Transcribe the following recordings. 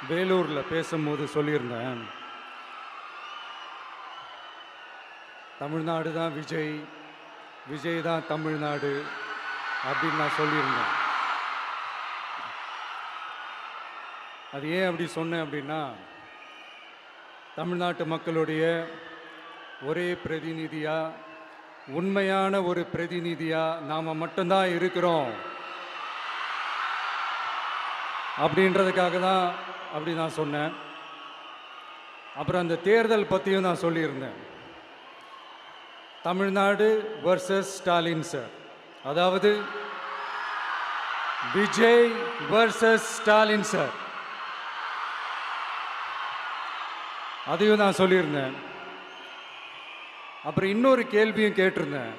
வேலூரில் பேசும்போது சொல்லியிருந்தேன், தமிழ்நாடு தான் விஜய், விஜய் தான் தமிழ்நாடு அப்படின்னு நான் சொல்லியிருந்தேன். அது ஏன் அப்படி சொன்னேன் அப்படின்னா, தமிழ்நாட்டு மக்களுடைய ஒரே பிரதிநிதியாக, உண்மையான ஒரு பிரதிநிதியாக நாம் மட்டும்தான் இருக்கிறோம் அப்படின்றதுக்காக தான் அப்படி நான் சொன்னேன். அப்புறம் அந்த தேர்தல் பற்றியும் நான் சொல்லியிருந்தேன். தமிழ்நாடு வர்சஸ் ஸ்டாலின் சார், அதாவது விஜய் வர்சஸ் ஸ்டாலின் சார், அதையும் நான் சொல்லியிருந்தேன். அப்புறம் இன்னொரு கேள்வியும் கேட்டிருந்தேன்.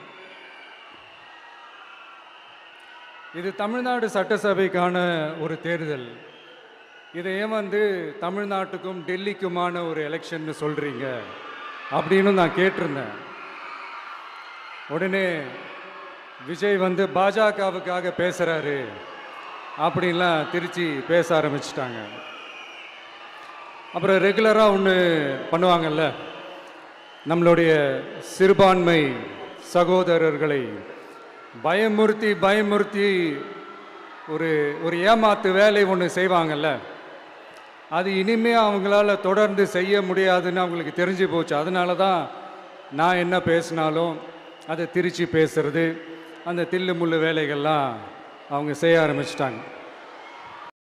இது தமிழ்நாடு சட்டசபைக்கான ஒரு தேர்தல், இதை ஏன் தமிழ்நாட்டுக்கும் டெல்லிக்குமான ஒரு எலெக்ஷன் சொல்கிறீங்க அப்படின்னு நான் கேட்டிருந்தேன். உடனே விஜய் பாஜகவுக்காக பேசுகிறாரு அப்படின்லாம் திருச்சி பேச ஆரம்பிச்சிட்டாங்க. அப்புறம் ரெகுலராக ஒன்று பண்ணுவாங்கல்ல, நம்மளுடைய சிறுபான்மை சகோதரர்களை பயமுறுத்தி பயமுறுத்தி ஒரு ஏமாத்து வேலை ஒன்று செய்வாங்கல்ல, அது இனிமே அவங்களால தொடர்ந்து செய்ய முடியாதுன்னு அவங்களுக்கு தெரிஞ்சு போச்சு. அதனால தான் நான் என்ன பேசினாலும் அதை திருச்சி பேசுறது, அந்த தில்லு முள்ளு வேலைகள்லாம் அவங்க செய்ய ஆரம்பிச்சிட்டாங்க.